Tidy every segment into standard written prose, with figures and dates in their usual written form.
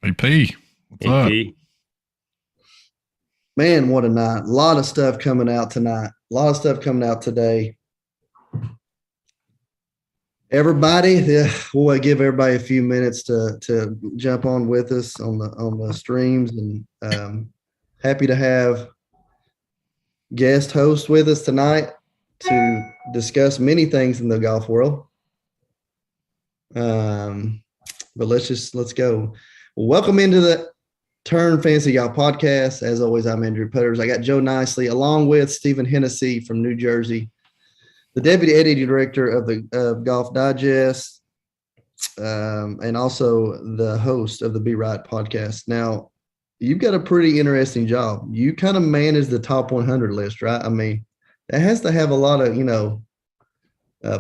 AP, what's up? AP. Man, what a night. A lot of stuff coming out tonight. A lot of stuff coming out today. Everybody, we'll give everybody a few minutes to jump on with us on the streams, and happy to have guest host with us tonight to discuss many things in the golf world. But let's go. Welcome into the Turn Fantasy Golf Podcast. As always, I'm Andrew Putters. I got Joe Nicely along with Stephen Hennessey from New Jersey, the Deputy Editing Director of the Golf Digest, and also the host of the Be Right podcast. Now, you've got a pretty interesting job. You kind of manage the top 100 list, right? I mean, that has to have a lot of,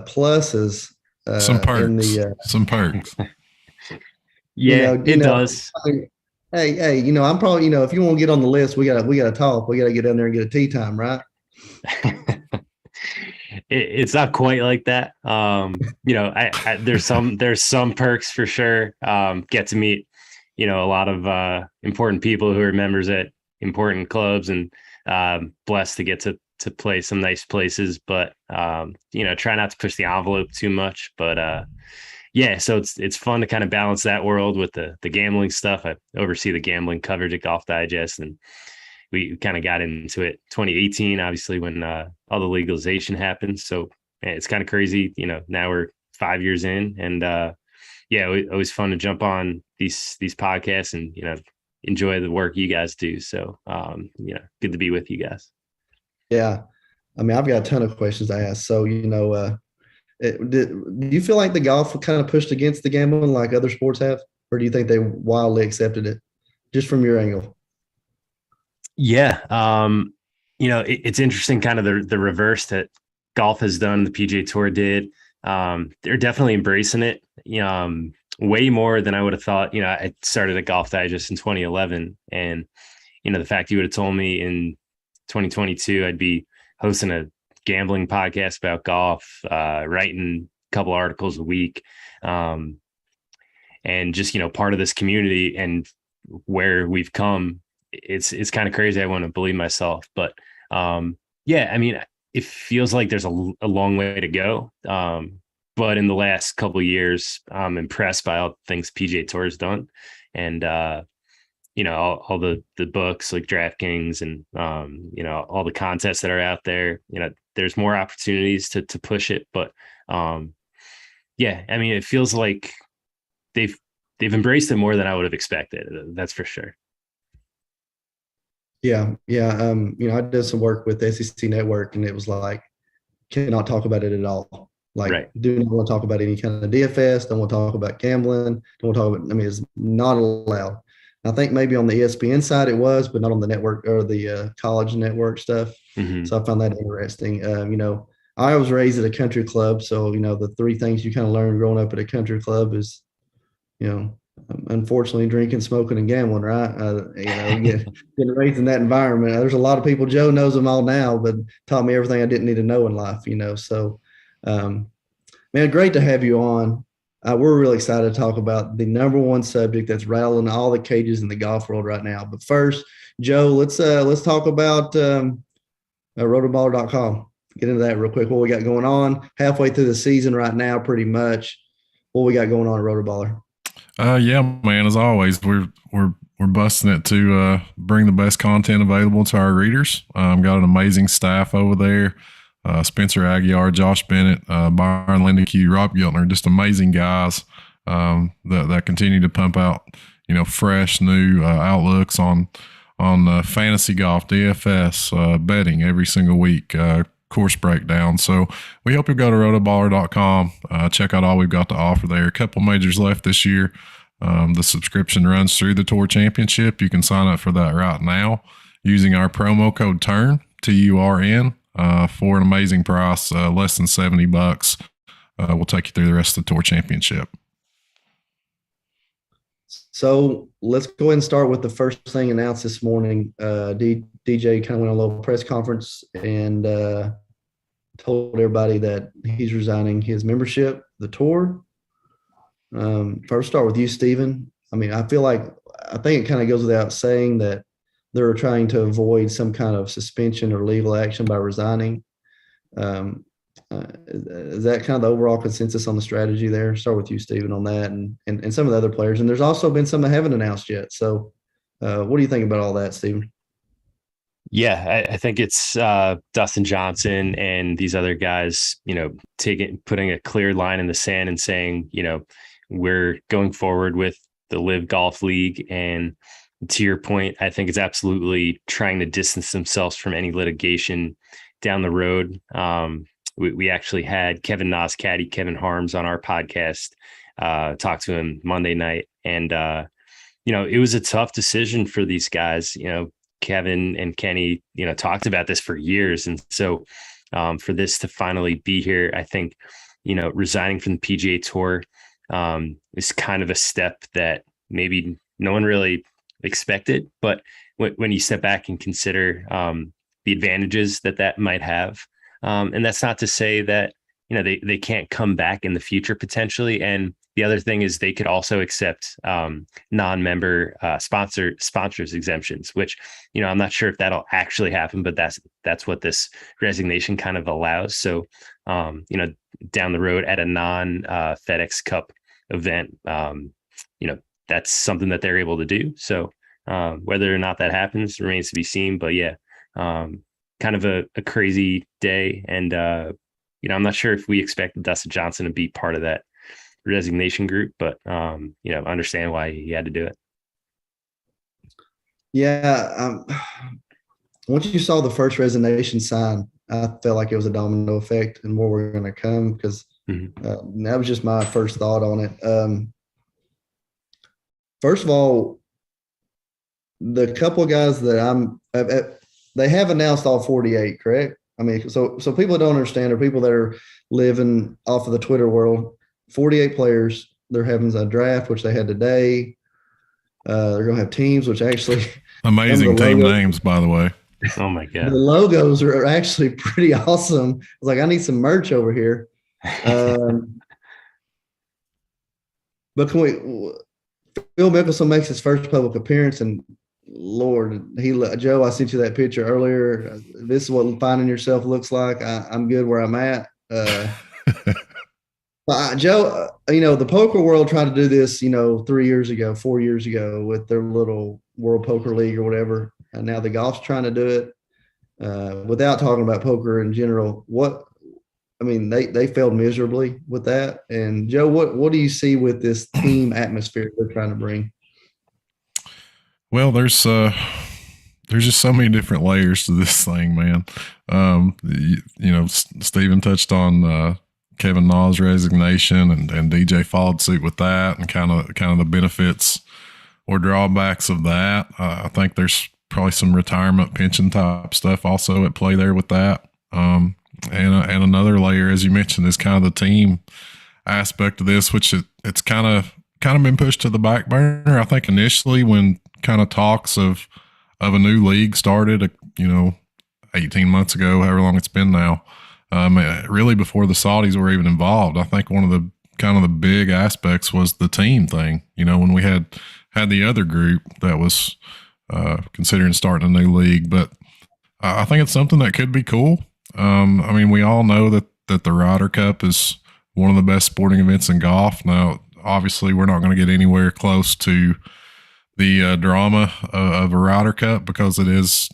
pluses. Some perks. Some perks. Yeah, it does. Hey, I'm probably, if you want to get on the list, we gotta talk. We gotta get down there and get a tea time, right? It's not quite like that. There's some perks for sure. Get to meet, a lot of important people who are members at important clubs, and blessed to get to play some nice places. But try not to push the envelope too much. But so it's fun to kind of balance that world with the gambling stuff. I oversee the gambling coverage at Golf Digest, and we kind of got into it 2018, obviously, when all the legalization happened. So it's kind of crazy. Now we're 5 years in, and always fun to jump on these podcasts and, enjoy the work you guys do. So, good to be with you guys. Yeah. I mean, I've got a ton of questions to ask. So, do you feel like the golf kind of pushed against the gambling like other sports have, or do you think they wildly accepted it just from your angle? Yeah. It's interesting kind of the reverse that golf has done. The PGA Tour did. They're definitely embracing it. Way more than I would have thought. I started at Golf Digest in 2011, and, the fact you would have told me in 2022, I'd be hosting a gambling podcast about golf, writing a couple articles a week, and just, part of this community and where we've come. It's kind of crazy. I want to believe myself, but it feels like there's a long way to go. But in the last couple of years, I'm impressed by all the things PGA Tour has done, and all the books like Draftkings and all the contests that are out there. There's more opportunities to push it, but it feels like they've embraced it more than I would have expected. That's for sure. Yeah. I did some work with the SEC Network, and it was like, cannot talk about it at all. Like, right. Do not want to talk about any kind of DFS. Don't want to talk about gambling. Don't want to talk about. it's not allowed. I think maybe on the ESPN side it was, but not on the network or the college network stuff. Mm-hmm. So I found that interesting. I was raised at a country club, so the three things you kind of learn growing up at a country club is, unfortunately, drinking, smoking, and gambling, right? Getting raised in that environment. There's a lot of people, Joe knows them all now, but taught me everything I didn't need to know in life, So, man, great to have you on. We're really excited to talk about the number one subject that's rattling all the cages in the golf world right now. But first, Joe, let's talk about Rotoballer.com. Get into that real quick. What we got going on halfway through the season right now, pretty much. What we got going on at Rotoballer? Yeah, man. As always, we're busting it to bring the best content available to our readers. Got an amazing staff over there. Spencer Aguiar, Josh Bennett, Byron Lindeque, Rob Giltner, just amazing guys that continue to pump out, fresh new outlooks on fantasy golf, DFS, betting every single week, course breakdown. So we hope you'll go to rotoballer.com, check out all we've got to offer there. A couple majors left this year. The subscription runs through the Tour Championship. You can sign up for that right now using our promo code TURN, TURN. For an amazing price, less than $70. We'll take you through the rest of the Tour Championship. So let's go ahead and start with the first thing announced this morning. DJ kind of went on a little press conference and told everybody that he's resigning his membership, the tour. First, start with you, Stephen. I mean, I feel like I think it kind of goes without saying that they're trying to avoid some kind of suspension or legal action by resigning. Is that kind of the overall consensus on the strategy there? Start with you, Stephen, on that, and some of the other players. And there's also been some that haven't announced yet. So what do you think about all that, Stephen? Yeah, I think it's Dustin Johnson and these other guys, putting a clear line in the sand and saying, we're going forward with the LIV Golf League. And to your point, I think it's absolutely trying to distance themselves from any litigation down the road. We actually had Kevin Na's caddy, Kevin Harms, on our podcast, talked to him Monday night. And, it was a tough decision for these guys. Kevin and Kenny, talked about this for years. And so for this to finally be here, I think, resigning from the PGA Tour is kind of a step that maybe no one really expected. But when you step back and consider the advantages that might have, and that's not to say that, they can't come back in the future potentially. And the other thing is they could also accept non-member sponsors exemptions, which, I'm not sure if that'll actually happen, but that's what this resignation kind of allows. So, down the road at a FedEx Cup event, that's something that they're able to do. So whether or not that happens remains to be seen. But yeah, kind of a crazy day. And, I'm not sure if we expected Dustin Johnson to be part of that resignation group, but understand why he had to do it. Yeah. Once you saw the first resignation sign, I felt like it was a domino effect and more were going to come because that was just my first thought on it. First of all, the couple of guys that they have announced all 48, correct? I mean, so people don't understand, or people that are living off of the Twitter world, 48 players. They're having a draft, which they had today. They're going to have teams, which actually amazing team names, by the way. Oh my God. The logos are actually pretty awesome. I was like, I need some merch over here. But Phil Mickelson makes his first public appearance, and Lord, Joe, I sent you that picture earlier. This is what finding yourself looks like. I'm good where I'm at. Joe, the poker world tried to do this, 4 years ago with their little World Poker League or whatever. And now the golf's trying to do it without talking about poker in general. They failed miserably with that. And Joe, what do you see with this team atmosphere they're trying to bring? Well, there's just so many different layers to this thing, man. Stephen touched on Kevin Na's resignation, and DJ followed suit with that, and kind of the benefits or drawbacks of that. I think there's probably some retirement pension type stuff also at play there with that. And another layer, as you mentioned, is kind of the team aspect of this, which it's kind of been pushed to the back burner. I think initially when kind of talks of a new league started, 18 months ago, however long it's been now, really before the Saudis were even involved. I think one of the kind of the big aspects was the team thing. When we had the other group that was considering starting a new league, but I think it's something that could be cool. We all know that the Ryder Cup is one of the best sporting events in golf. Now, obviously, we're not going to get anywhere close to the drama of a Ryder Cup because it is,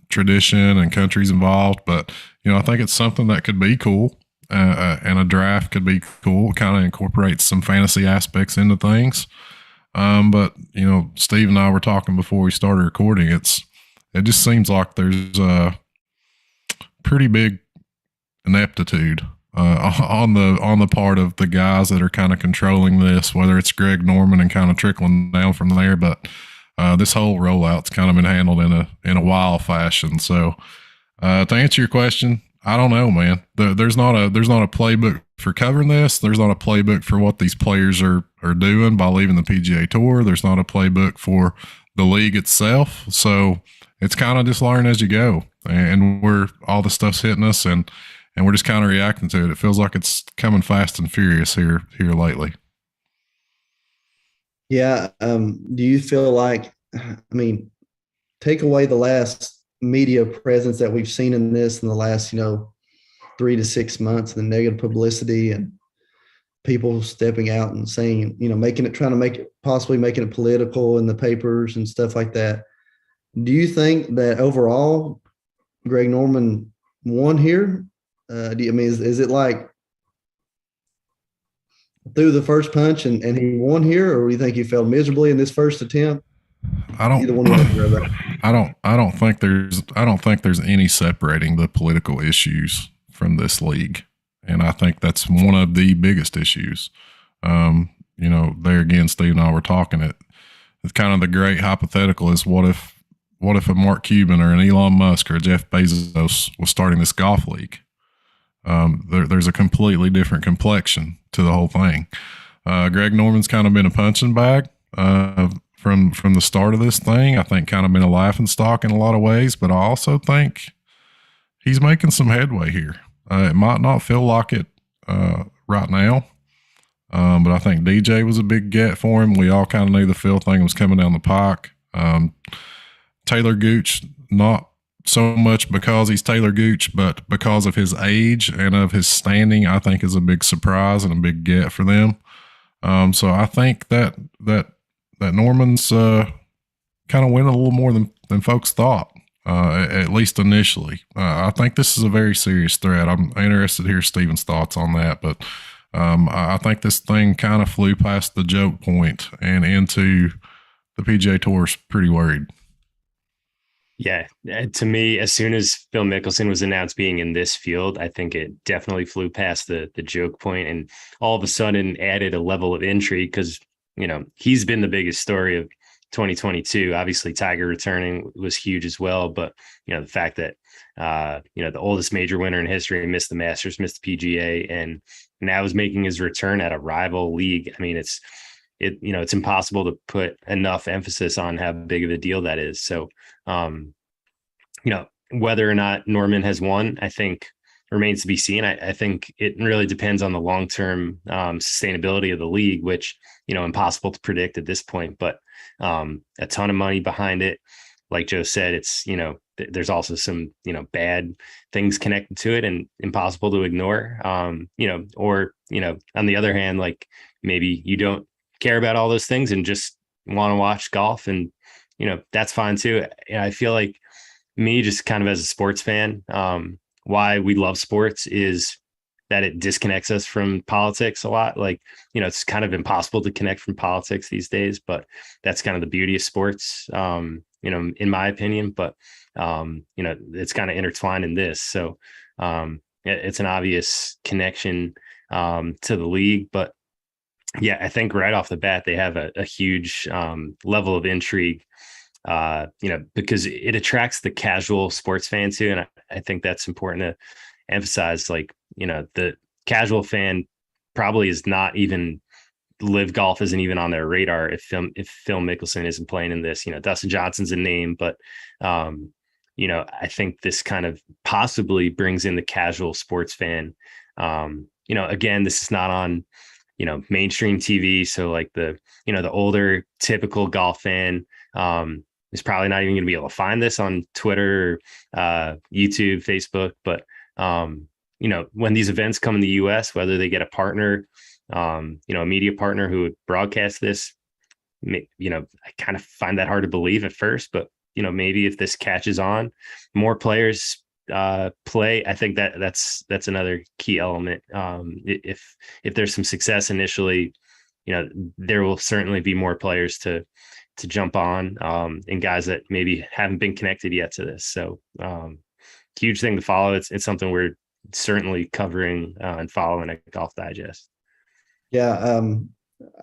tradition and countries involved. But, I think it's something that could be cool, and a draft could be cool. It kind of incorporates some fantasy aspects into things. But, Steve and I were talking before we started recording. It just seems like there's a pretty big ineptitude on the part of the guys that are kind of controlling this, whether it's Greg Norman and kind of trickling down from there. But this whole rollout's kind of been handled in a wild fashion. So to answer your question, I don't know, man. There's not a playbook for covering this. There's not a playbook for what these players are doing by leaving the PGA Tour. There's not a playbook for the league itself. So it's kind of just learn as you go, and all the stuff's hitting us, and we're just kind of reacting to it. It feels like it's coming fast and furious here lately. Yeah. Do you feel like, take away the last media presence that we've seen in this in the last, 3 to 6 months, the negative publicity and people stepping out and saying, trying to make it, possibly making it political in the papers and stuff like that. Do you think that overall Greg Norman won here? Is it like threw the first punch and he won here, or do you think he failed miserably in this first attempt? Either one you want to go about. I don't think there's any separating the political issues from this league. And I think that's one of the biggest issues. There again, Steve and I were talking it's kind of the great hypothetical is what if a Mark Cuban or an Elon Musk or a Jeff Bezos was starting this golf league? There's a completely different complexion to the whole thing. Greg Norman's kind of been a punching bag from the start of this thing. I think kind of been a laughing stock in a lot of ways, but I also think he's making some headway here. It might not feel like it right now, but I think DJ was a big get for him. We all kind of knew the Phil thing was coming down the pike. Taylor Gooch, not so much because he's Taylor Gooch, but because of his age and of his standing, I think is a big surprise and a big get for them. So I think that Norman's kind of went a little more than folks thought, at least initially. I think this is a very serious threat. I'm interested to hear Steven's thoughts on that, but I think this thing kind of flew past the joke point and into the PGA Tour's pretty worried. Yeah, to me, as soon as Phil Mickelson was announced being in this field, I think it definitely flew past the joke point and all of a sudden added a level of intrigue because, he's been the biggest story of 2022. Obviously, Tiger returning was huge as well. But, the fact that, the oldest major winner in history missed the Masters, missed the PGA, and now is making his return at a rival league. I mean, it's impossible to put enough emphasis on how big of a deal that is. So, whether or not Norman has won, I think remains to be seen. I think it really depends on the long-term sustainability of the league, which, impossible to predict at this point, but a ton of money behind it. Like Joe said, it's, there's also some, bad things connected to it and impossible to ignore. On the other hand, like maybe you don't care about all those things and just want to watch golf, and that's fine too. I feel like me, just kind of as a sports fan, why we love sports is that it disconnects us from politics a lot. Like, it's kind of impossible to connect from politics these days, but that's kind of the beauty of sports, in my opinion. But it's kind of intertwined in this, so it's an obvious connection to the league. But yeah, I think right off the bat, they have a huge level of intrigue, because it attracts the casual sports fan too. And I think that's important to emphasize. Like, the casual fan probably is not even LIV Golf isn't even on their radar if Phil Mickelson isn't playing in this. Dustin Johnson's a name, but I think this kind of possibly brings in the casual sports fan. Again, this is not on mainstream TV. So like the older typical golf fan is probably not even going to be able to find this on Twitter, YouTube, Facebook. But, when these events come in the US, whether they get a partner, a media partner who would broadcast this, I kind of find that hard to believe at first, but, maybe if this catches on, more players play. I think that's another key element. If there's some success initially, there will certainly be more players to jump on, and guys that maybe haven't been connected yet to this. So huge thing to follow. It's something we're certainly covering and following at Golf Digest. Yeah.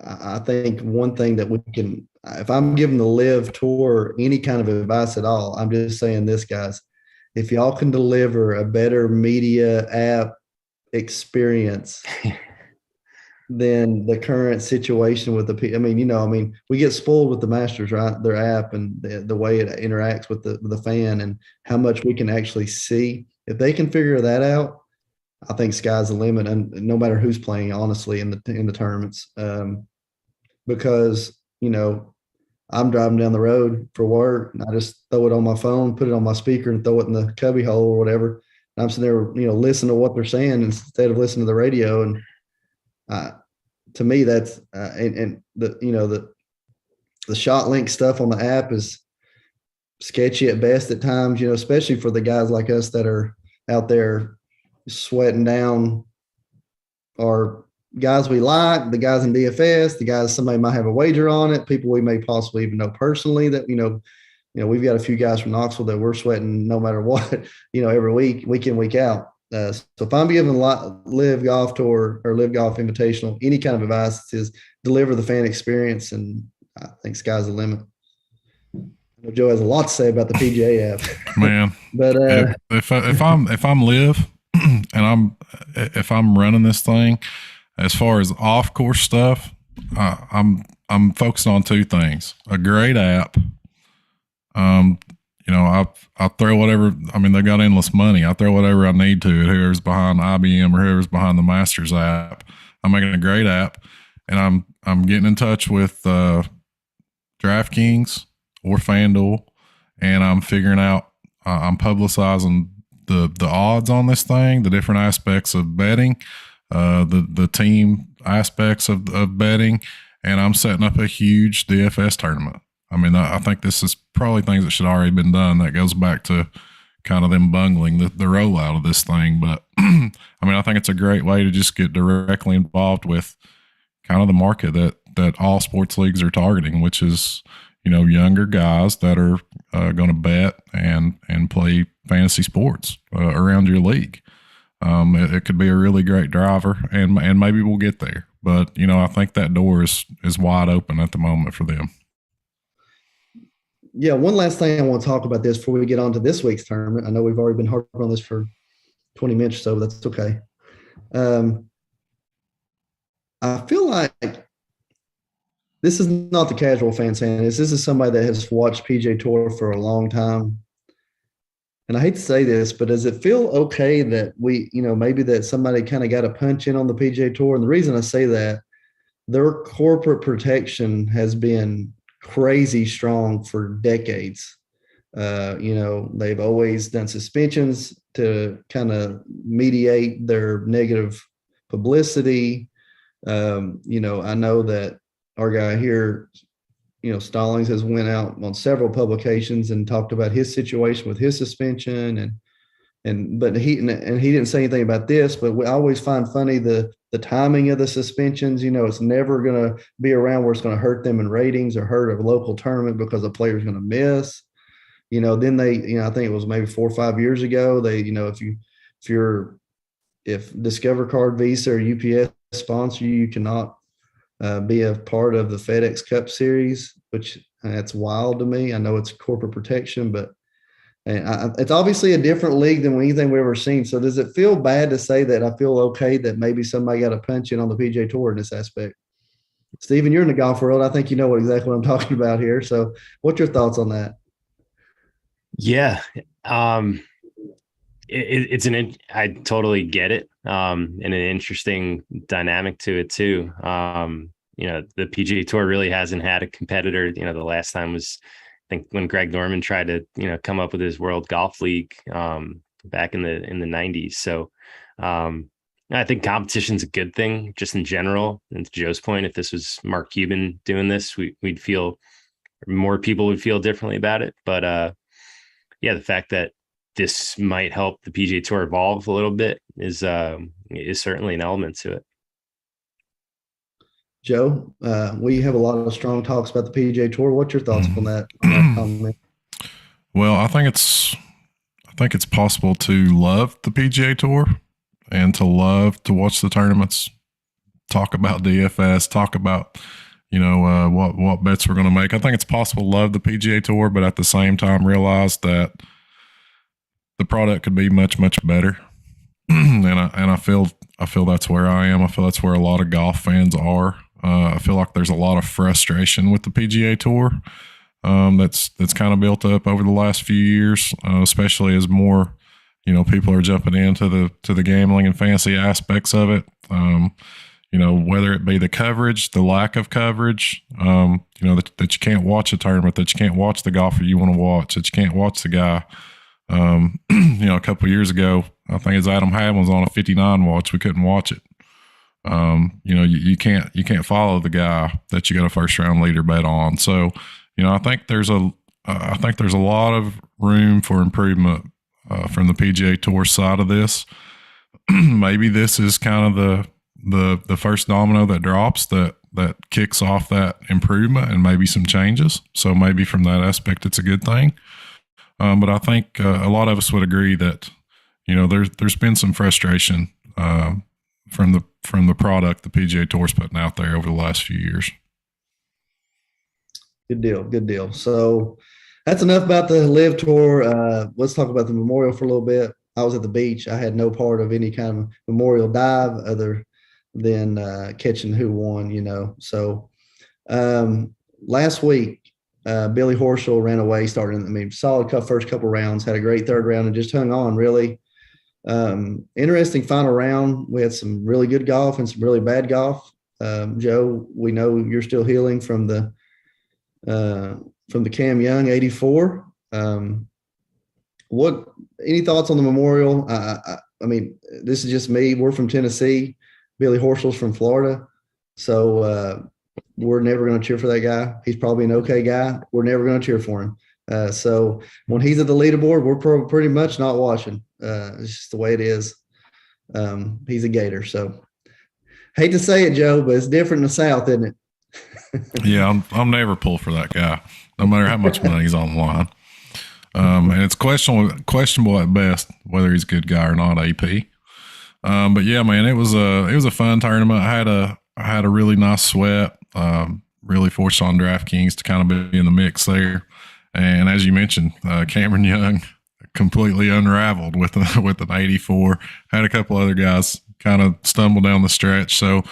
I think one thing that we can, if I'm giving the LIV Tour any kind of advice at all, I'm just saying this, guys. If y'all can deliver a better media app experience than the current situation with we get spoiled with the Masters, right? Their app and the way it interacts with the fan and how much we can actually see. If they can figure that out, I think sky's the limit, and no matter who's playing, honestly, in the tournaments, because I'm driving down the road for work and I just throw it on my phone, put it on my speaker and throw it in the cubby hole or whatever. And I'm sitting there, listening to what they're saying instead of listening to the radio. And to me, that's and the shot link stuff on the app is sketchy at best at times, especially for the guys like us that are out there sweating down our guys we like, the guys in DFS, the guys somebody might have a wager on it, people we may possibly even know personally that, we've got a few guys from Knoxville that we're sweating no matter what, every week in, week out. So if I'm giving LIV Golf Tour or LIV Golf Invitational any kind of advice, is deliver the fan experience, and I think sky's the limit. I know Joe has a lot to say about the PGA app, man. But if I'm LIV and if I'm running this thing, as far as off course stuff, I'm focused on two things: a great app. I'll throw whatever. I mean, they got endless money. I throw whatever I need to at whoever's behind IBM or whoever's behind the Masters app. I'm making a great app, and I'm getting in touch with DraftKings or Fanduel, and I'm figuring out. I'm publicizing the odds on this thing, the different aspects of betting, the team aspects of betting, and I'm setting up a huge DFS tournament. I mean, I think this is probably things that should already been done. That goes back to kind of them bungling the rollout of this thing. But I mean, I think it's a great way to just get directly involved with kind of the market that all sports leagues are targeting, which is, younger guys that are going to bet and play fantasy sports around your league. It could be a really great driver, and maybe we'll get there. But, I think that door is wide open at the moment for them. Yeah, one last thing I want to talk about this before we get on to this week's tournament. I know we've already been harping on this for 20 minutes or so, but that's okay. I feel like this is not the casual fan saying this. This is somebody that has watched PGA Tour for a long time. And I hate to say this, but does it feel okay that we, maybe that somebody kind of got a punch in on the PGA Tour? And the reason I say that, their corporate protection has been crazy strong for decades. They've always done suspensions to kind of mediate their negative publicity. I know that our guy here, Stallings has went out on several publications and talked about his situation with his suspension but he didn't say anything about this, but I always find funny the timing of the suspensions. It's never going to be around where it's going to hurt them in ratings or hurt a local tournament because a player's going to miss. Then they, I think it was maybe 4 or 5 years ago, they, if Discover Card, Visa, or UPS sponsor you, you cannot be a part of the FedEx Cup Series, which that's wild to me. I know it's corporate protection, but it's obviously a different league than anything we've ever seen. So does it feel bad to say that I feel okay that maybe somebody got a punch in on the PGA Tour in this aspect? Steven, you're in the golf world. I think you know exactly what I'm talking about here. So what's your thoughts on that? Yeah. I totally get it. And an interesting dynamic to it too. The PGA Tour really hasn't had a competitor. The last time was, I think, when Greg Norman tried to, come up with his World Golf League back in the 90s. So I think competition's a good thing just in general. And to Joe's point, if this was Mark Cuban doing this, we'd feel, more people would feel differently about it. But the fact that this might help the PGA Tour evolve a little bit is certainly an element to it. Joe, we have a lot of strong talks about the PGA Tour. What's your thoughts on that comment? Well, I think it's possible to love the PGA Tour and to love to watch the tournaments, talk about DFS, talk about what bets we're going to make. I think it's possible to love the PGA Tour, but at the same time realize that the product could be much, much better. and I feel that's where I am. I feel that's where a lot of golf fans are. I feel like there's a lot of frustration with the PGA Tour that's kind of built up over the last few years, especially as more people are jumping into the gambling and fantasy aspects of it. whether it be the coverage, the lack of coverage, that you can't watch a tournament, that you can't watch the golfer you want to watch, that you can't watch the guy. A couple of years ago, I think it's Adam Hadwin was on a 59 watch. We couldn't watch it. You can't follow the guy that you got a first round leader bet on. So, I think there's a lot of room for improvement from the PGA Tour side of this. Maybe this is kind of the first domino that drops that kicks off that improvement and maybe some changes. So maybe from that aspect, it's a good thing. But I think a lot of us would agree that there's been some frustration from the product the PGA Tour's putting out there over the last few years. Good deal. So that's enough about the LIV Tour. Let's talk about the Memorial for a little bit. I was at the beach. I had no part of any kind of Memorial dive other than catching who won, So last week, Billy Horschel ran away, solid first couple rounds, had a great third round and just hung on really. Interesting final round. We had some really good golf and some really bad golf. Joe, we know you're still healing from the Cam Young 84. Any thoughts on the Memorial? This is just me. We're from Tennessee. Billy Horschel's from Florida. So we're never going to cheer for that guy. He's probably an okay guy. We're never going to cheer for him. So when he's at the leaderboard, we're pretty much not watching. It's just the way it is. He's a Gator. So hate to say it, Joe, but it's different in the South, isn't it? Yeah, I'll never pull for that guy, no matter how much money's on the line. And it's questionable at best whether he's a good guy or not. AP. But yeah, man, it was a fun tournament. I had a really nice sweat. Really fortunate on DraftKings to kind of be in the mix there. And as you mentioned, Cameron Young completely unraveled with an 84. Had a couple other guys kind of stumble down the stretch. So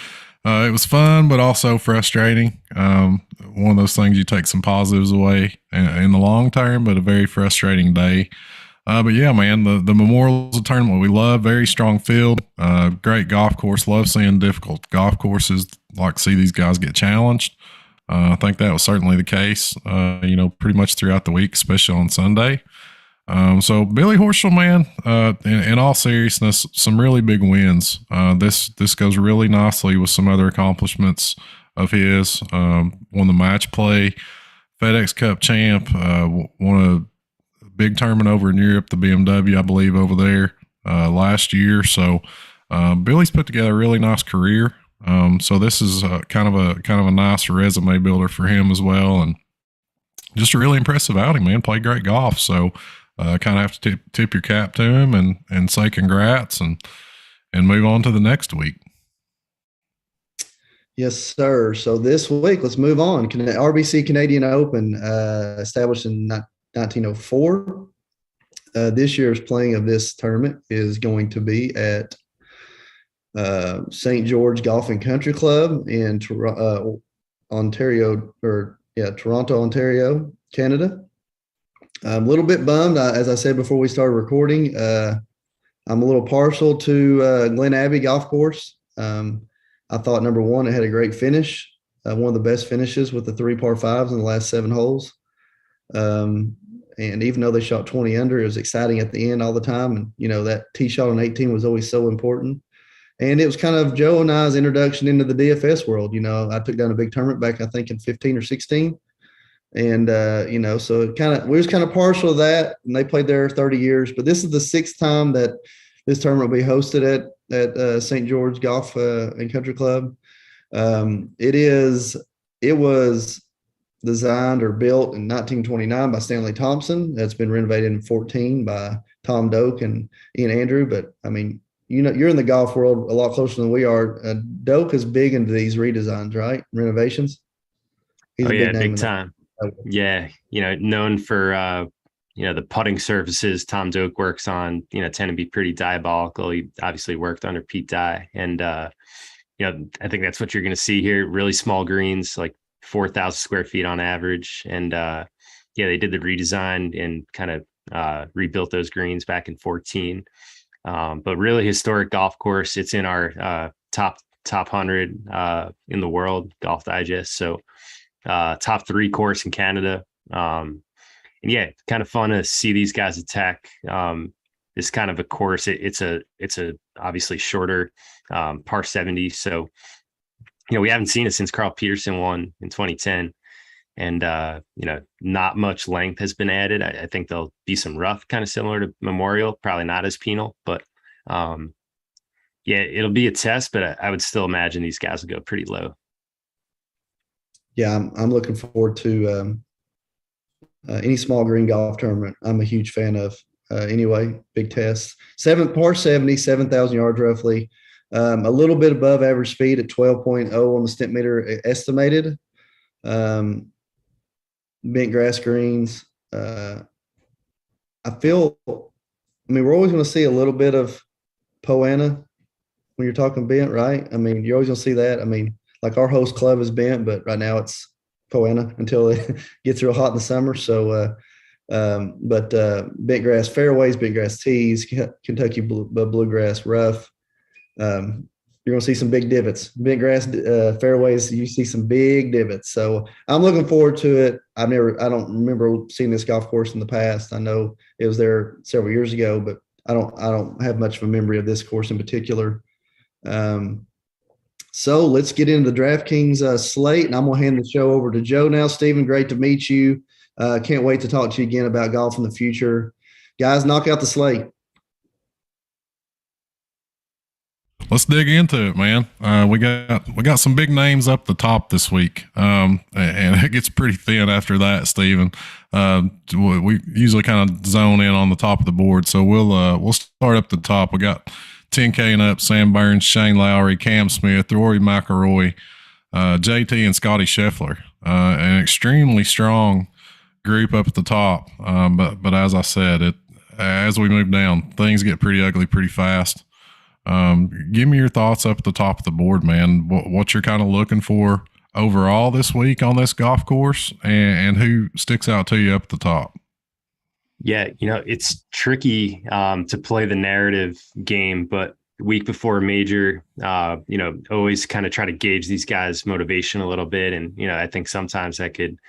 it was fun, but also frustrating. One of those things you take some positives away in the long term, but a very frustrating day. But yeah, man, the Memorial's a tournament we love. Very strong field, great golf course. Love seeing difficult golf courses. Like to see these guys get challenged. I think that was certainly the case, pretty much throughout the week, especially on Sunday. So Billy Horschel, man, in all seriousness, some really big wins. This goes really nicely with some other accomplishments of his. Won the match play, FedEx Cup champ, won a big tournament over in Europe, the BMW, I believe, over there last year. So Billy's put together a really nice career. So this is kind of a nice resume builder for him as well, and just a really impressive outing, man. Played great golf, so kind of have to tip your cap to him and say congrats and move on to the next week. Yes, sir. So this week, let's move on. RBC Canadian Open, established in 1904. This year's playing of this tournament is going to be at St. George Golf and Country Club in Toronto, Ontario, Canada. I'm a little bit bummed. As I said before we started recording, I'm a little partial to Glen Abbey Golf Course. I thought, number one, it had a great finish, one of the best finishes with the 3 par 5s in the last 7 holes. And even though they shot 20 under, it was exciting at the end all the time. And, that tee shot on 18 was always so important. And it was kind of Joe and I's introduction into the DFS world. I took down a big tournament back, I think, in 15 or 16. And, so we was kind of partial to that. And they played there 30 years. But this is the 6th time that this tournament will be hosted at St. George Golf and Country Club. It was designed or built in 1929 by Stanley Thompson. That's been renovated in 14 by Tom Doak and Ian Andrew. But, you're in the golf world a lot closer than we are. Doak is big into these redesigns, right? Renovations. He's big time. Yeah. Known for, the putting surfaces Tom Doak works on, tend to be pretty diabolical. He obviously worked under Pete Dye. And, I think that's what you're going to see here. Really small greens, like 4,000 square feet on average. And, they did the redesign and kind of rebuilt those greens back in 14. But really historic golf course. It's in our top top 100 in the world, Golf Digest. So top 3 course in Canada. And yeah, kind of fun to see these guys attack this kind of a course. It's a obviously shorter par 70. So, we haven't seen it since Carl Peterson won in 2010. And, not much length has been added. I think there'll be some rough, kind of similar to Memorial, probably not as penal, but yeah, it'll be a test, but I would still imagine these guys will go pretty low. Yeah, I'm looking forward to any small green golf tournament. I'm a huge fan of. Anyway, big test. Par 70, 7,000 yards roughly. A little bit above average speed at 12.0 on the Stimpmeter estimated. Bent grass greens. We're always going to see a little bit of Poana when you're talking bent, right? You're always going to see that. Like our host club is bent, but right now it's Poana until it gets real hot in the summer. So, bent grass fairways, bent grass tees, Kentucky bluegrass rough. You're going to see some big divots. Bent grass fairways, you see some big divots. So I'm looking forward to it. I don't remember seeing this golf course in the past. I know it was there several years ago, but I don't have much of a memory of this course in particular. So let's get into the DraftKings slate, and I'm going to hand the show over to Joe now. Stephen, great to meet you. Can't wait to talk to you again about golf in the future. Guys, knock out the slate. Let's dig into it, man. We got some big names up the top this week, and it gets pretty thin after that, Steven. We usually kind of zone in on the top of the board, so we'll start up the top. We got 10K and up: Sam Burns, Shane Lowry, Cam Smith, Rory McIlroy, JT, and Scotty Scheffler. An extremely strong group up at the top, but as I said, as we move down, things get pretty ugly pretty fast. Give me your thoughts up at the top of the board, man. What you're kind of looking for overall this week on this golf course, and who sticks out to you up at the top? Yeah, it's tricky to play the narrative game, but the week before a major, always kind of try to gauge these guys' motivation a little bit, and I think sometimes that could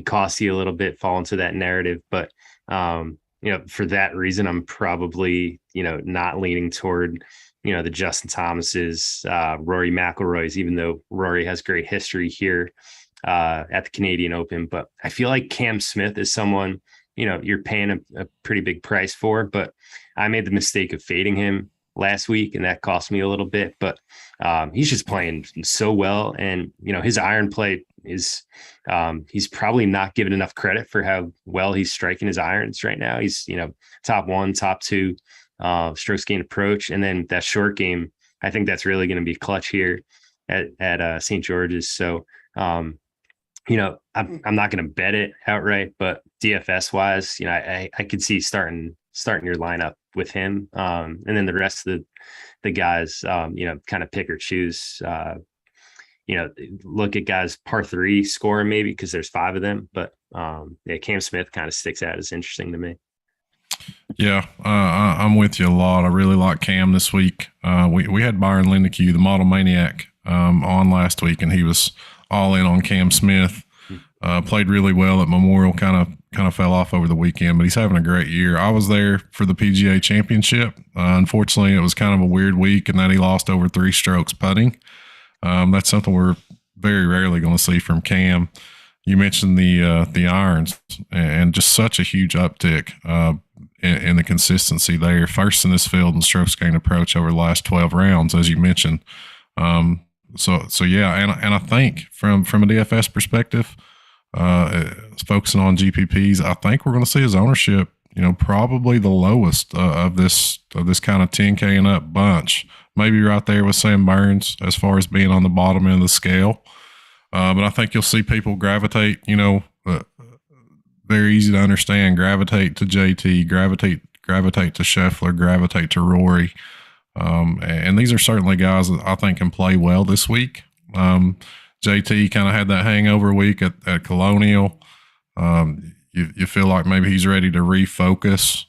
cost you a little bit, fall into that narrative, but for that reason, I'm probably, not leaning toward, the Justin Thomases, Rory McIlroys, even though Rory has great history here at the Canadian Open. But I feel like Cam Smith is someone, you're paying a pretty big price for, but I made the mistake of fading him last week, and that cost me a little bit, but he's just playing so well. And, his iron play is he's probably not given enough credit for how well he's striking his irons right now. He's, top 1, top 2 strokes gained approach. And then that short game, I think that's really going to be clutch here at St. George's. So, I'm not going to bet it outright, but DFS wise, I could see starting your lineup with him. And then the rest of the guys, kind of pick or choose, look at guys par 3 scoring maybe, because there's 5 of them, but Cam Smith kind of sticks out as interesting to me. Yeah, I'm with you a lot. I really like Cam this week. We had Byron Lindeque, the Model Maniac, on last week, and he was all in on Cam Smith. Played really well at Memorial, kind of fell off over the weekend, but he's having a great year. I was there for the PGA Championship. Unfortunately, it was kind of a weird week in that he lost over 3 strokes putting. That's something we're very rarely going to see from Cam. You mentioned the irons, and just such a huge uptick in the consistency there. First in this field in strokes gained approach over the last 12 rounds, as you mentioned. So yeah, and I think from a DFS perspective, focusing on GPPs, I think we're going to see his ownership, probably the lowest of this kind of 10K and up bunch. Maybe right there with Sam Burns as far as being on the bottom end of the scale. But I think you'll see people gravitate, very easy to understand, gravitate to JT, gravitate to Scheffler, gravitate to Rory. And these are certainly guys that I think can play well this week. JT kind of had that hangover week at Colonial. You feel like maybe he's ready to refocus.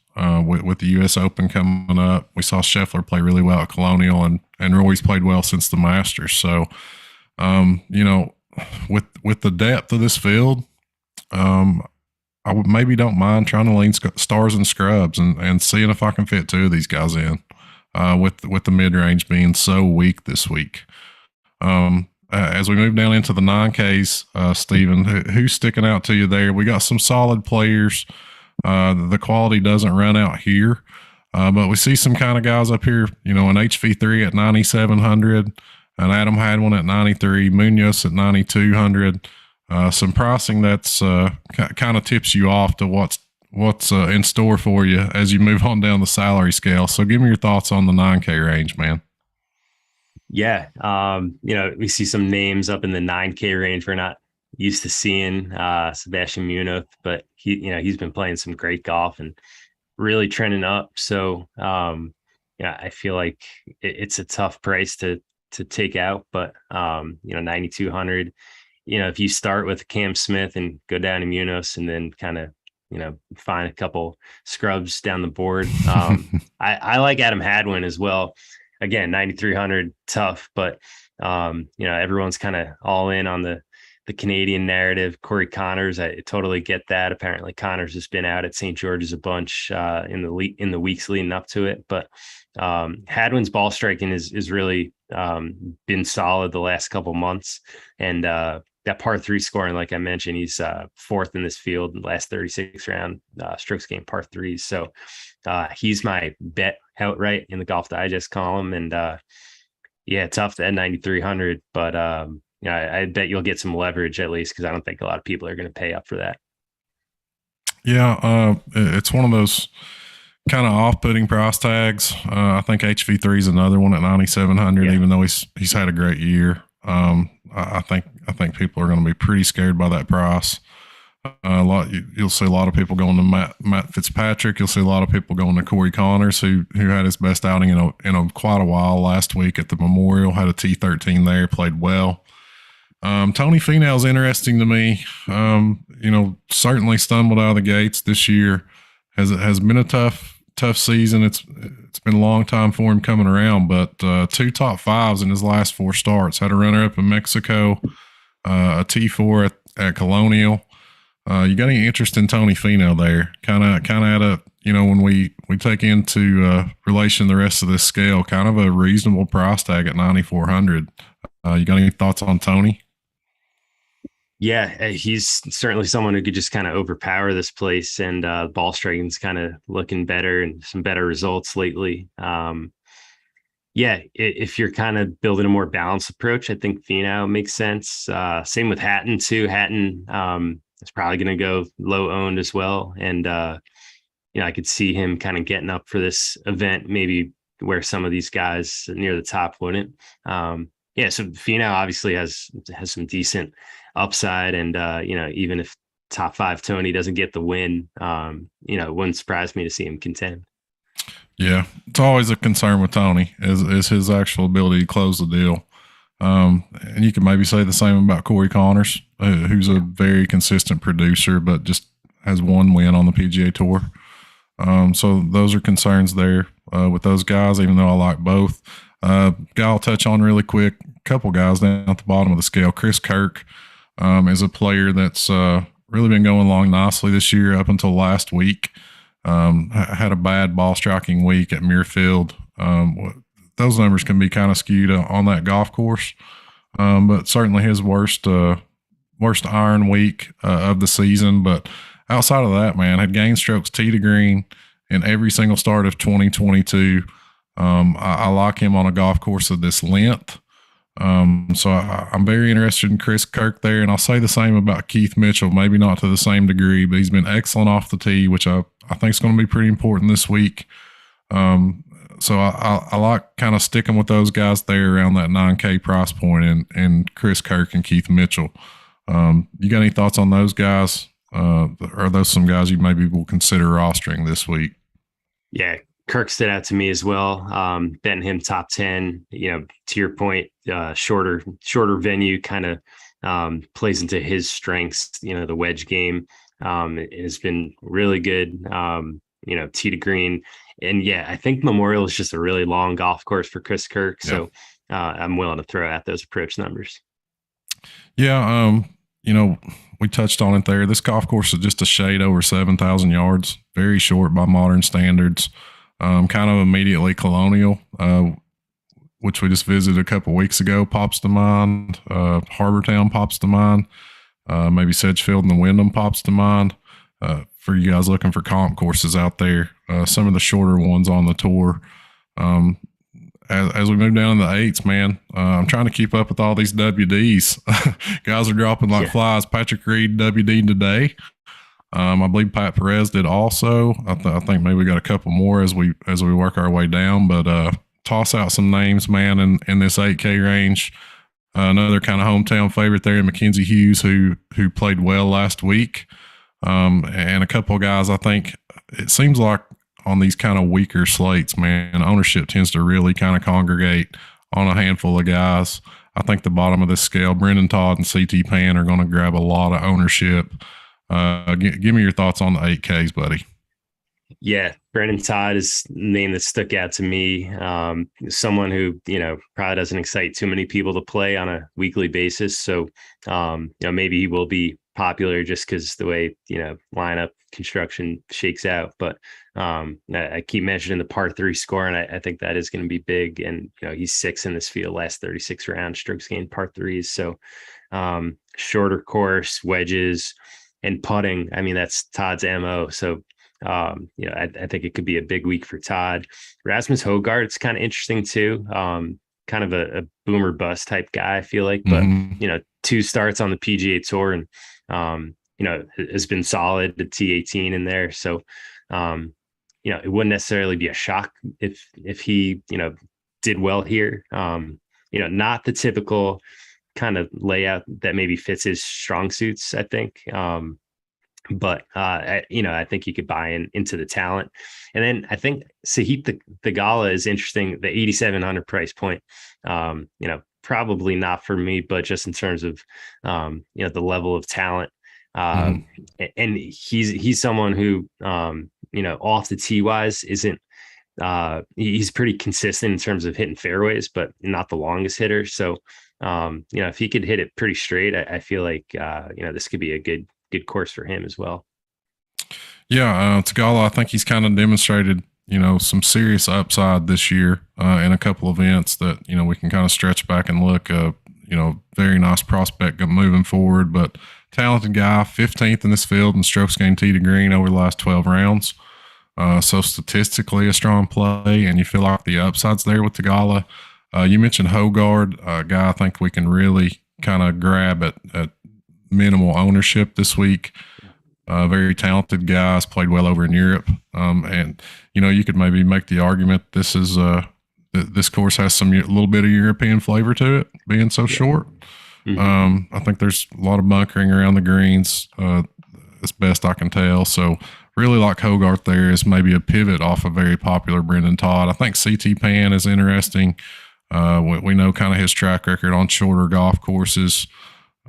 with the U.S. Open coming up. We saw Scheffler play really well at Colonial, and Roy's played well since the Masters. So, with the depth of this field, I would maybe don't mind trying to lean stars and scrubs and seeing if I can fit two of these guys in, with the mid range being so weak this week. As we move down into the 9Ks, Steven, who's sticking out to you there? We got some solid players. The quality doesn't run out here, but we see some kind of guys up here, an HV3 at 9,700, an Adam Hadwin at 93, Munoz at 9,200. Some pricing that's kind of tips you off to what's in store for you as you move on down the salary scale. So give me your thoughts on the 9K range, man. Yeah. We see some names up in the 9K range we're not used to seeing, Sebastian Munoz, but he's been playing some great golf and really trending up. So, I feel like it's a tough price to take out, but, 9,200, if you start with Cam Smith and go down to Munoz and then kind of, find a couple scrubs down the board. I like Adam Hadwin as well. Again, 9,300, tough, but everyone's kind of all in on the Canadian narrative. Corey Connors, I totally get that. Apparently, Connors has been out at St. George's a bunch in the weeks leading up to it, but Hadwin's ball striking is really been solid the last couple months, and that par 3 scoring, like I mentioned, he's fourth in this field in the last 36 round strokes gained par 3s. So he's my bet outright in the Golf Digest column, and tough at 9,300, but I bet you'll get some leverage at least, because I don't think a lot of people are going to pay up for that. Yeah, it's one of those kind of off-putting price tags. I think HV3 is another one at 9,700, even though he's had a great year. I think people are going to be pretty scared by that price. You'll see a lot of people going to Matt Fitzpatrick. You'll see a lot of people going to Corey Connors, who had his best outing in quite a while last week at the Memorial. Had a T13 there, played well. Tony Finau's interesting to me. Certainly stumbled out of the gates this year. Has been a tough season. It's been a long time for him coming around, but 2 top 5s in his last 4 starts. Had a runner up in Mexico, a T4 at Colonial. You got any interest in Tony Finau there? Kind of at a, when we take into relation the rest of this scale, kind of a reasonable price tag at 9,400. You got any thoughts on Tony? Yeah, he's certainly someone who could just kind of overpower this place, and ball striking's kind of looking better and some better results lately. If you're kind of building a more balanced approach, I think Finau makes sense. Same with Hatton too. Hatton is probably going to go low owned as well, and I could see him kind of getting up for this event, maybe where some of these guys near the top wouldn't. So Finau obviously has some decent upside, and even if top 5 Tony doesn't get the win, it wouldn't surprise me to see him contend. Yeah, it's always a concern with Tony is his actual ability to close the deal. And you can maybe say the same about Corey Connors, who's a very consistent producer, but just has 1 win on the PGA Tour. So those are concerns there with those guys, even though I like both. Guy I'll touch on really quick, a couple guys down at the bottom of the scale. Chris Kirk is a player that's really been going along nicely this year up until last week. Had a bad ball striking week at Muirfield. Those numbers can be kind of skewed on that golf course, but certainly his worst iron week of the season. But outside of that, man, had gained strokes tee to green in every single start of 2022. I like him on a golf course of this length. So I'm very interested in Chris Kirk there. And I'll say the same about Keith Mitchell, maybe not to the same degree, but he's been excellent off the tee, which I think is going to be pretty important this week. So I like kind of sticking with those guys there around that 9K price point, and Chris Kirk and Keith Mitchell. You got any thoughts on those guys? Are those some guys you maybe will consider rostering this week? Yeah, Kirk stood out to me as well. Betting him top 10, to your point, shorter venue kind of plays into his strengths. The wedge game has been really good. tee to green. And yeah, I think Memorial is just a really long golf course for Chris Kirk. So I'm willing to throw out those approach numbers. Yeah. We touched on it there. This golf course is just a shade over 7,000 yards, very short by modern standards. Kind of immediately Colonial, which we just visited a couple weeks ago, pops to mind. Harbortown pops to mind. Maybe Sedgefield and the Wyndham pops to mind. For you guys looking for comp courses out there, some of the shorter ones on the tour. As we move down in the eights, man, I'm trying to keep up with all these WDs. Guys are dropping like flies. Patrick Reed WD today. I believe Pat Perez did also. I think maybe we got a couple more as we work our way down. But toss out some names, man, in this 8K range. Another kind of hometown favorite there, Mackenzie Hughes, who played well last week. And a couple of guys, I think it seems like on these kind of weaker slates, man, ownership tends to really kind of congregate on a handful of guys. I think the bottom of this scale, Brendan Todd and CT Pan are going to grab a lot of ownership. Give me your thoughts on the 8Ks, buddy. Yeah, Brendan Todd is the name that stuck out to me. Someone who, probably doesn't excite too many people to play on a weekly basis. So, maybe he will be popular just because the way, lineup construction shakes out. But I keep mentioning the par 3 score, and I think that is going to be big. And, he's 6th in this field, last 36 rounds, strokes gained par 3s. So shorter course, wedges, and putting. I mean, that's Todd's MO. So, I think it could be a big week for Todd. Rasmus Højgaard, it's kind of interesting too. Kind of a boomer bust type guy, I feel like, but 2 starts on the PGA Tour and has been solid, the T18 in there. So it wouldn't necessarily be a shock if he did well here. Not the typical kind of layout that maybe fits his strong suits, I think. But I think you could buy into the talent. And then I think Sahith Theegala is interesting. The 8,700 price point, probably not for me, but just in terms of the level of talent. And he's someone who off the tee wise isn't he's pretty consistent in terms of hitting fairways, but not the longest hitter. So if he could hit it pretty straight, I feel like this could be a good course for him as well. Yeah, Theegala, I think he's kind of demonstrated, some serious upside this year in a couple of events that, we can kind of stretch back and look, very nice prospect moving forward, but talented guy, 15th in this field in strokes gained tee to green over the last 12 rounds. So statistically a strong play, and you feel like the upside's there with Theegala. You mentioned Højgaard, a guy I think we can really kind of grab at minimal ownership this week. Very talented guys, played well over in Europe. And, you could maybe make the argument this is this course has a little bit of European flavor to it, being so short. I think there's a lot of bunkering around the greens, as best I can tell. So really like Højgaard there is maybe a pivot off a very popular Brendan Todd. I think CT Pan is interesting. We know kind of his track record on shorter golf courses.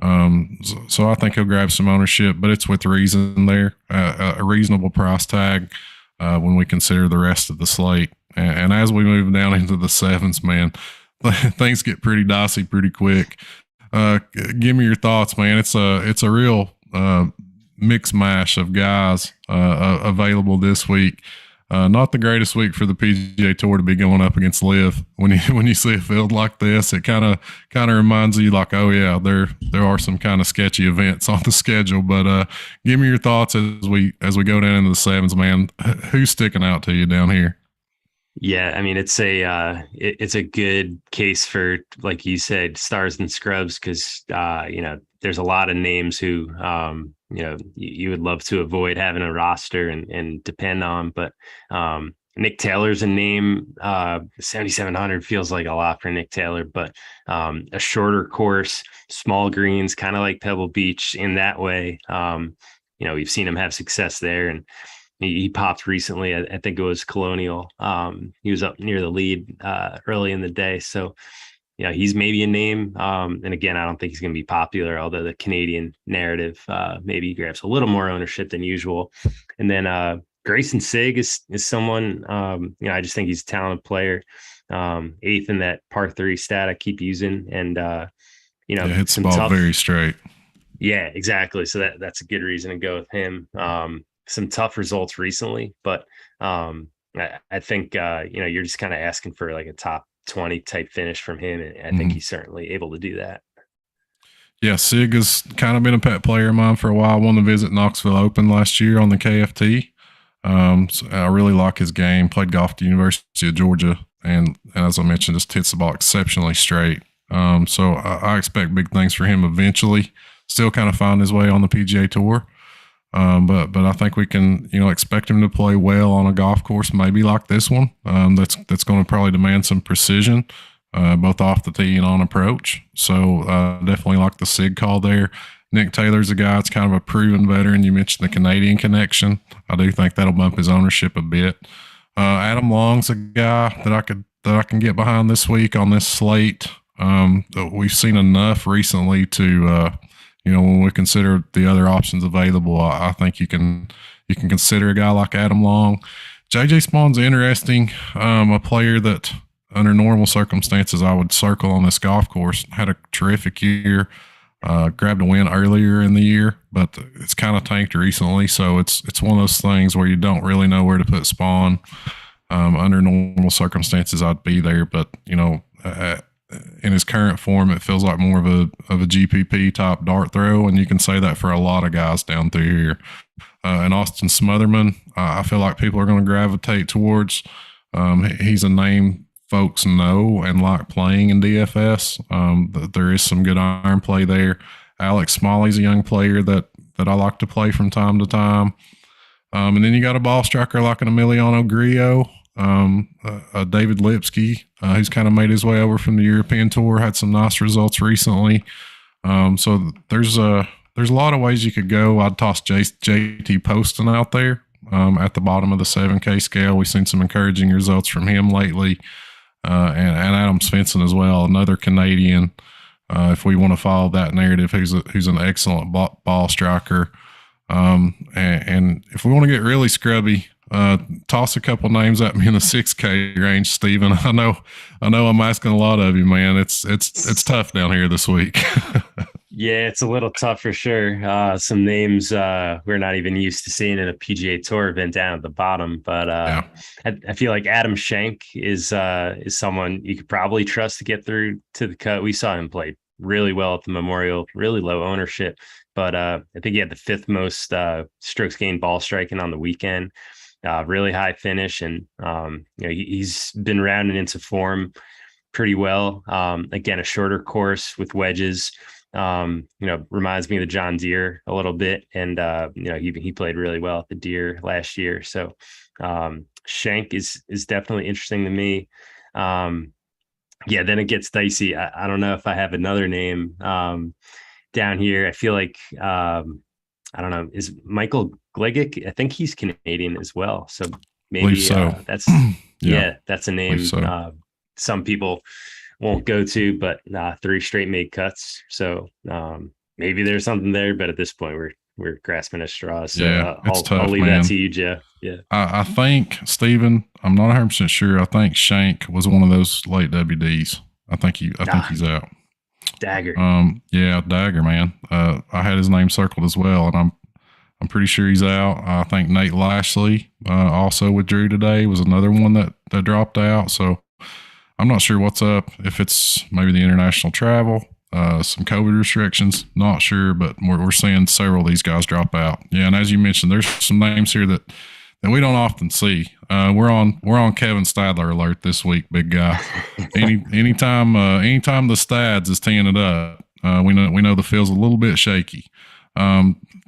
So I think he'll grab some ownership, but it's with reason there, a reasonable price tag when we consider the rest of the slate. And as we move down into the sevens, man, things get pretty dicey pretty quick. Give me your thoughts, man. It's a real mix mash of guys available this week. Not the greatest week for the PGA Tour to be going up against LIV. When you see a field like this, it kind of reminds you like, oh yeah, there are some kind of sketchy events on the schedule. But give me your thoughts as we go down into the sevens, man. Who's sticking out to you down here? Yeah, I mean it's a good case for, like you said, stars and scrubs, because there's a lot of names who you would love to avoid having a roster and depend on, but Nick Taylor's a name. 7,700 feels like a lot for Nick Taylor, but a shorter course, small greens, kind of like Pebble Beach in that way. We've seen him have success there, and he popped recently. I think it was Colonial. He was up near the lead early in the day. So, he's maybe a name. And again, I don't think he's going to be popular, although the Canadian narrative maybe grabs a little more ownership than usual. And then Grayson Sig is someone, I just think he's a talented player. 8th in that par 3 stat I keep using. And, hits the ball very straight. Yeah, exactly. So that's a good reason to go with him. Some tough results recently, but I think, you're just kind of asking for like a top 20 type finish from him. And I think he's certainly able to do that. Yeah, Sig has kind of been a pet player of mine for a while. Won the Visit Knoxville Open last year on the KFT. So I really like his game. Played golf at the University of Georgia. And as I mentioned, just hits the ball exceptionally straight. So I expect big things for him eventually. Still kind of find his way on the PGA Tour. But I think we can, expect him to play well on a golf course, maybe like this one. That's going to probably demand some precision, both off the tee and on approach. So definitely like the Sig call there. Nick Taylor's a guy that's kind of a proven veteran. You mentioned the Canadian connection. I do think that'll bump his ownership a bit. Adam Long's a guy that I can get behind this week on this slate. We've seen enough recently to, when we consider the other options available, I think you can consider a guy like Adam Long. JJ Spawn's interesting, a player that under normal circumstances I would circle on this golf course. Had a terrific year, grabbed a win earlier in the year, but it's kind of tanked recently. So it's one of those things where you don't really know where to put Spawn. Under normal circumstances, I'd be there, but in his current form, it feels like more of a GPP type dart throw, and you can say that for a lot of guys down through here. And Austin Smotherman, I feel like people are going to gravitate towards. He's a name folks know and like playing in DFS. There is some good iron play there. Alex Smalley's a young player that I like to play from time to time. And then you got a ball striker like an Emiliano Grillo. David Lipsky, who's kind of made his way over from the European Tour, had some nice results recently. So there's a lot of ways you could go. I'd toss JT Poston out there at the bottom of the 7K scale. We've seen some encouraging results from him lately, and Adam Svensson as well, another Canadian. If we want to follow that narrative, who's an excellent ball striker. And if we want to get really scrubby, toss a couple names at me in the 6K range, Steven. I know I'm asking a lot of you, man. It's tough down here this week. Yeah, it's a little tough for sure. Some names we're not even used to seeing in a PGA Tour event down at the bottom. But I feel like Adam Schenk is someone you could probably trust to get through to the cut. We saw him play really well at the Memorial, really low ownership. But I think he had the 5th most strokes gained ball striking on the weekend. Really high finish, and he's been rounding into form pretty well. Again, a shorter course with wedges. Reminds me of the John Deere a little bit, and he played really well at the Deere last year. So Schenk is definitely interesting to me. Then it gets dicey. I don't know if I have another name down here. I feel like I don't know. Is Michael Gligic? I think he's Canadian as well. So maybe that's that's a name some people won't go to, but 3 straight made cuts. So maybe there's something there, but at this point we're grasping at straws. So I'll leave that to you, Jeff. Yeah. I think, Steven, I'm not 100% sure. I think Shank was one of those late WDs. I think he's out. Dagger. Dagger, man. I had his name circled as well, and I'm pretty sure he's out. I think Nate Lashley also withdrew today, was another one that dropped out. So I'm not sure what's up. If it's maybe the international travel, some COVID restrictions, not sure, but we're seeing several of these guys drop out. Yeah, and as you mentioned, there's some names here that we don't often see. We're on Kevin Stadler alert this week, big guy. Anytime the Stads is teeing it up, we know the field's a little bit shaky.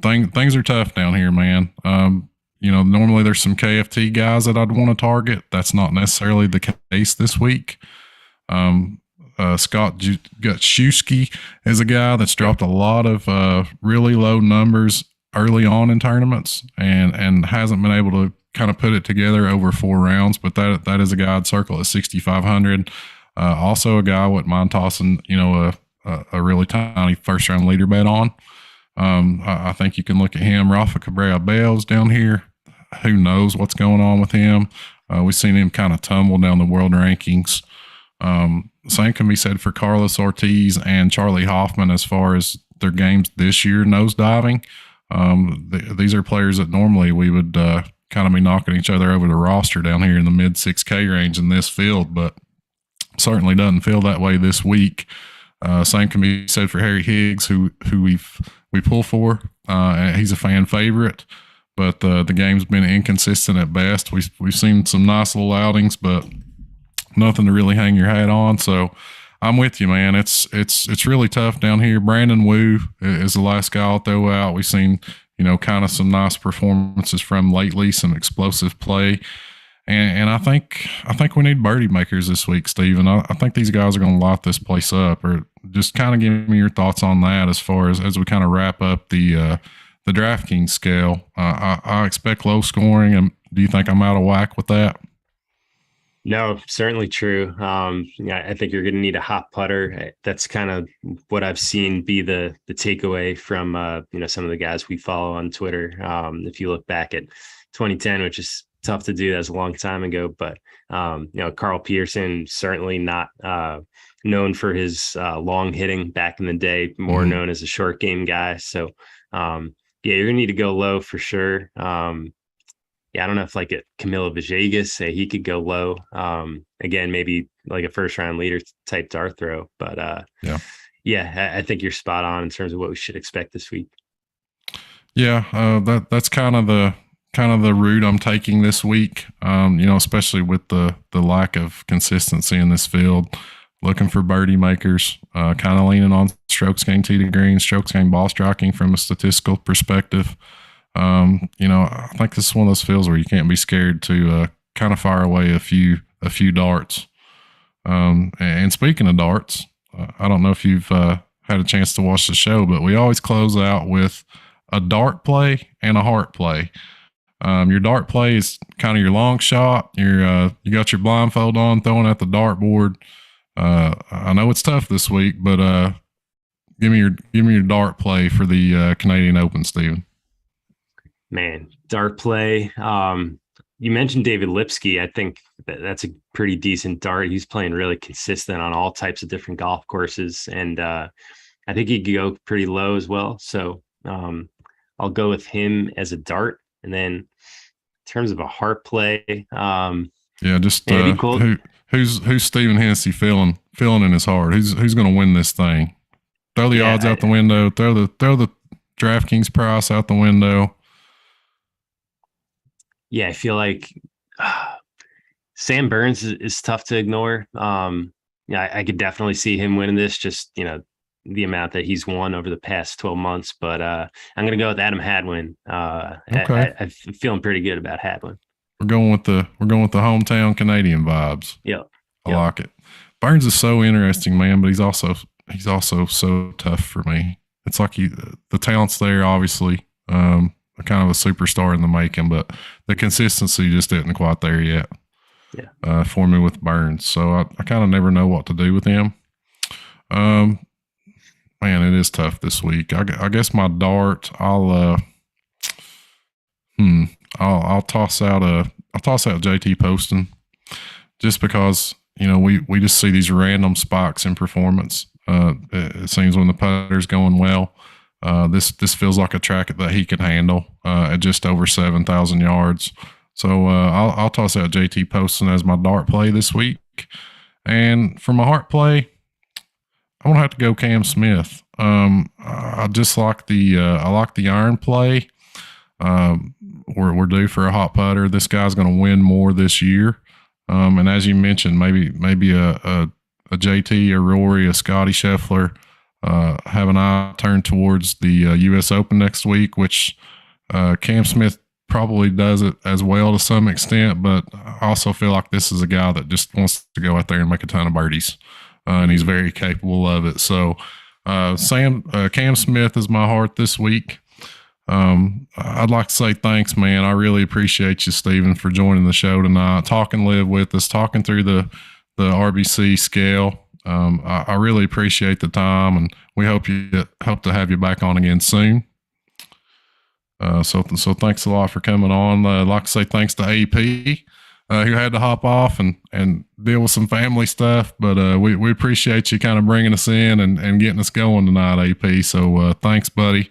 Things are tough down here, man. Normally there's some KFT guys that I'd want to target. That's not necessarily the case this week. Scott Gutschewski is a guy that's dropped a lot of really low numbers early on in tournaments and hasn't been able to kind of put it together over 4 rounds, but that is a guy I'd circle at 6,500. Also a guy I wouldn't mind tossing, a really tiny first round leader bet on. I think you can look at him. Rafa Cabrera Bells down here who knows what's going on with him. We've seen him kind of tumble down the world rankings. Same can be said for Carlos Ortiz and Charlie Hoffman as far as their games this year nosediving. These are players that normally we would kind of be knocking each other over the roster down here in the mid 6K range in this field, but certainly doesn't feel that way this week. Same can be said for Harry Higgs, who we pull for. He's a fan favorite, but the game's been inconsistent at best. We've seen some nice little outings, but nothing to really hang your hat on. So I'm with you, man. It's really tough down here. Brandon Wu is the last guy I'll throw out. We've seen, kind of some nice performances from lately, some explosive play. And I think we need birdie makers this week, Steven. I think these guys are going to light this place up. Or just kind of give me your thoughts on that as far as we kind of wrap up the DraftKings scale. I expect low scoring. And do you think I'm out of whack with that? No, certainly true. I think you're going to need a hot putter. That's kind of what I've seen be the takeaway from some of the guys we follow on Twitter. If you look back at 2010, which is tough to do, that's a long time ago, but Carl Peterson, certainly not known for his long hitting back in the day, more known as a short game guy. So you're gonna need to go low for sure. I don't know if like at Camilo Villegas, he could go low. Again, maybe like a first round leader type dart throw, but I think you're spot on in terms of what we should expect this week. That's kind of the route I'm taking this week. Especially with the lack of consistency in this field, looking for birdie makers, kind of leaning on strokes gained tee to green, strokes gained ball striking from a statistical perspective. I think this is one of those fields where you can't be scared to kind of fire away a few darts. And speaking of darts, I don't know if you've had a chance to watch the show, but we always close out with a dart play and a heart play. Your dart play is kind of your long shot. You got your blindfold on, throwing at the dartboard. I know it's tough this week, but give me your dart play for the Canadian Open, Steven. Man, dart play. You mentioned David Lipsky. I think that's a pretty decent dart. He's playing really consistent on all types of different golf courses, and I think he could go pretty low as well. So I'll go with him as a dart. And then in terms of a heart play, be cool. Who's Stephen Hennessey feeling in his heart? Who's going to win this thing? Throw the odds out the window. Throw the DraftKings price out the window. Yeah, I feel like Sam Burns is tough to ignore. I could definitely see him winning this. Just the amount that he's won over the past 12 months. But I'm going to go with Adam Hadwin. Okay. I'm feeling pretty good about Hadwin. We're going with the hometown Canadian vibes. Yep. I like it. Burns is so interesting, man, but he's also so tough for me. It's like the talent's there, obviously. Kind of a superstar in the making, but the consistency just isn't quite there yet. For me with Burns. So I kind of never know what to do with him. Man, it is tough this week. I guess my dart, I'll toss out JT Poston, just because we just see these random spikes in performance. It seems when the putter's going well, this feels like a track that he can handle at just over 7,000 yards. So I'll toss out JT Poston as my dart play this week. And for my heart play, I'm gonna have to go Cam Smith. I just like the iron play. We're due for a hot putter. This guy's gonna win more this year. And as you mentioned, maybe a JT, a Rory, a Scotty Scheffler. Have an eye turned towards the U.S. Open next week, which Cam Smith probably does it as well to some extent, but I also feel like this is a guy that just wants to go out there and make a ton of birdies, and he's very capable of it. So Cam Smith is my heart this week. I'd like to say thanks, man. I really appreciate you, Steven, for joining the show tonight, talking LIV with us, talking through the RBC scale. I really appreciate the time, and we hope to have you back on again soon. So thanks a lot for coming on. Like I say, thanks to AP, who had to hop off and deal with some family stuff. But we appreciate you kind of bringing us in and getting us going tonight, AP. So thanks, buddy.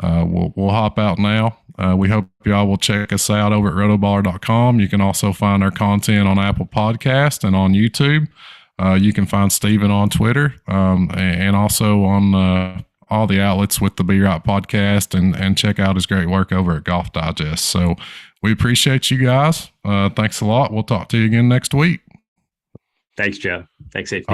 We'll hop out now. We hope y'all will check us out over at rotoballer.com. You can also find our content on Apple Podcast and on YouTube. You can find Steven on Twitter and also on all the outlets with the Be Right podcast and check out his great work over at Golf Digest. So we appreciate you guys. Thanks a lot. We'll talk to you again next week. Thanks, Joe. Thanks, AP.